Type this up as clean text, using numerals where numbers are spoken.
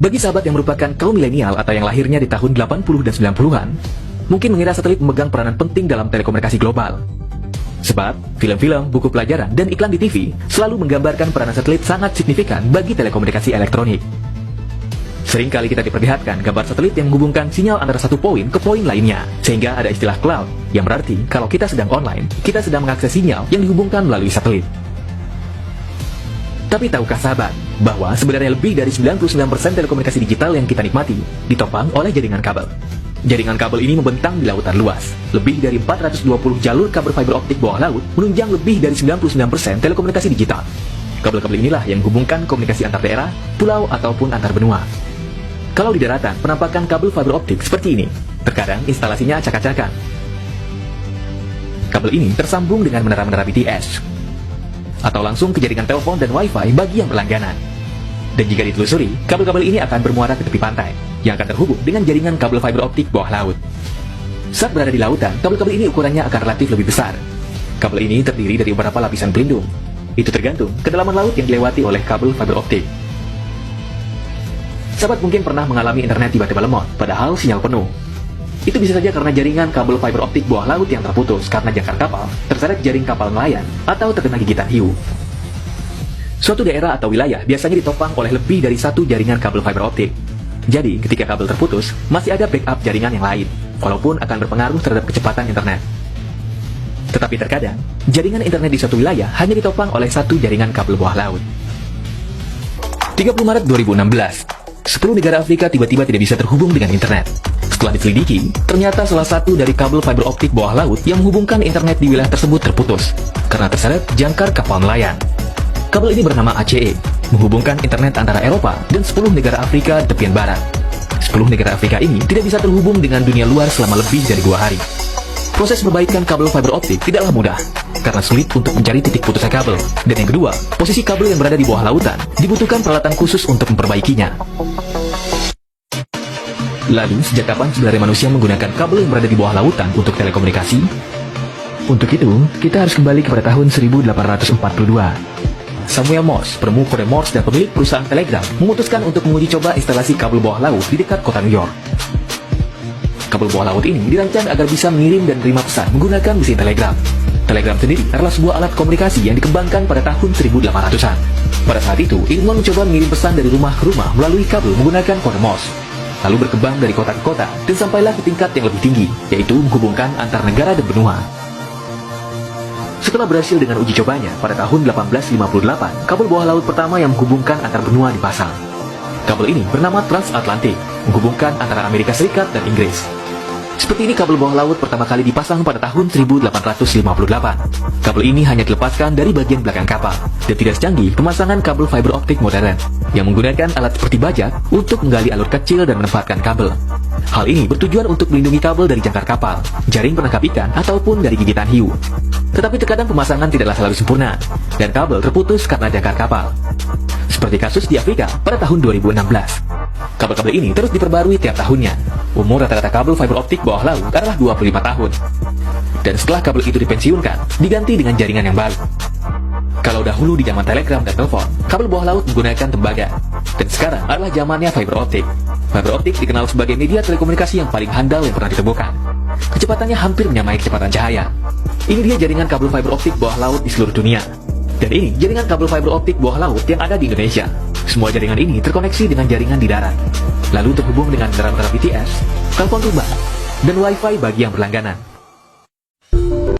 Bagi sahabat yang merupakan kaum milenial atau yang lahirnya di tahun 80 dan 90-an, mungkin mengira satelit memegang peranan penting dalam telekomunikasi global. Sebab, film-film, buku pelajaran, dan iklan di TV selalu menggambarkan peranan satelit sangat signifikan bagi telekomunikasi elektronik. Seringkali kita diperlihatkan gambar satelit yang menghubungkan sinyal antara satu poin ke poin lainnya, sehingga ada istilah cloud, yang berarti kalau kita sedang online, kita sedang mengakses sinyal yang dihubungkan melalui satelit. Tapi tahukah sahabat, bahwa sebenarnya lebih dari 99% telekomunikasi digital yang kita nikmati ditopang oleh jaringan kabel. Jaringan kabel ini membentang di lautan luas. Lebih dari 420 jalur kabel fiber optik bawah laut menunjang lebih dari 99% telekomunikasi digital. Kabel-kabel inilah yang menghubungkan komunikasi antar daerah, pulau, ataupun antar benua. Kalau di daratan, penampakan kabel fiber optik seperti ini. Terkadang instalasinya acak-acakan. Kabel ini tersambung dengan menara-menara BTS, atau langsung ke jaringan telepon dan wifi bagi yang berlangganan. Dan jika ditelusuri, kabel-kabel ini akan bermuara ke tepi pantai, yang akan terhubung dengan jaringan kabel fiber optik bawah laut. Saat berada di lautan, kabel-kabel ini ukurannya akan relatif lebih besar. Kabel ini terdiri dari beberapa lapisan pelindung. Itu tergantung kedalaman laut yang dilewati oleh kabel fiber optik. Sahabat mungkin pernah mengalami internet tiba-tiba lemot, padahal sinyal penuh. Itu bisa saja karena jaringan kabel fiber optik bawah laut yang terputus karena jangkar kapal terseret jaring kapal nelayan atau terkena gigitan hiu. Suatu daerah atau wilayah biasanya ditopang oleh lebih dari satu jaringan kabel fiber optik. Jadi, ketika kabel terputus, masih ada backup jaringan yang lain, walaupun akan berpengaruh terhadap kecepatan internet. Tetapi terkadang, jaringan internet di suatu wilayah hanya ditopang oleh satu jaringan kabel bawah laut. 30 Maret 2016, 10 negara Afrika tiba-tiba tidak bisa terhubung dengan internet. Setelah diselidiki, ternyata salah satu dari kabel fiber optik bawah laut yang menghubungkan internet di wilayah tersebut terputus karena terseret jangkar kapal nelayan. Kabel ini bernama ACE, menghubungkan internet antara Eropa dan 10 negara Afrika di tepian barat. 10 negara Afrika ini tidak bisa terhubung dengan dunia luar selama lebih dari 2 hari. Proses perbaikan kabel fiber optik tidaklah mudah, karena sulit untuk mencari titik putusnya kabel. Dan yang kedua, posisi kabel yang berada di bawah lautan dibutuhkan peralatan khusus untuk memperbaikinya. Lalu, sejak kapan sebenarnya manusia menggunakan kabel yang berada di bawah lautan untuk telekomunikasi? Untuk itu, kita harus kembali kepada tahun 1842. Samuel Morse, penemu kode Morse dan pemilik perusahaan telegram, memutuskan untuk menguji coba instalasi kabel bawah laut di dekat kota New York. Kabel bawah laut ini dirancang agar bisa mengirim dan menerima pesan menggunakan mesin telegram. Telegram sendiri adalah sebuah alat komunikasi yang dikembangkan pada tahun 1800-an. Pada saat itu, ilmuwan mencoba mengirim pesan dari rumah ke rumah melalui kabel menggunakan kode Morse. Lalu berkembang dari kota ke kota dan sampailah ke tingkat yang lebih tinggi, yaitu menghubungkan antar negara dan benua. Setelah berhasil dengan uji cobanya, pada tahun 1858, kabel bawah laut pertama yang menghubungkan antar benua dipasang. Kabel ini bernama Transatlantic, menghubungkan antara Amerika Serikat dan Inggris. Seperti ini kabel bawah laut pertama kali dipasang pada tahun 1858. Kabel ini hanya dilepaskan dari bagian belakang kapal, dan tidak secanggih pemasangan kabel fiber optik modern, yang menggunakan alat seperti bajak untuk menggali alur kecil dan menempatkan kabel. Hal ini bertujuan untuk melindungi kabel dari jangkar kapal, jaring penangkap ikan, ataupun dari gigitan hiu. Tetapi terkadang pemasangan tidaklah selalu sempurna, dan kabel terputus karena jangkar kapal. Seperti kasus di Afrika pada tahun 2016. Kabel-kabel ini terus diperbarui tiap tahunnya. Umur rata-rata kabel fiber optik bawah laut adalah 25 tahun. Dan setelah kabel itu dipensiunkan, diganti dengan jaringan yang baru. Kalau dahulu di zaman telegram dan telepon, kabel bawah laut menggunakan tembaga. Dan sekarang adalah zamannya fiber optik. Fiber optik dikenal sebagai media telekomunikasi yang paling handal yang pernah ditemukan. Kecepatannya hampir menyamai kecepatan cahaya. Ini dia jaringan kabel fiber optik bawah laut di seluruh dunia. Dan ini jaringan kabel fiber optik bawah laut yang ada di Indonesia. Semua jaringan ini terkoneksi dengan jaringan di darat, lalu terhubung dengan menara-menara BTS, telepon rumah, dan wifi bagi yang berlangganan.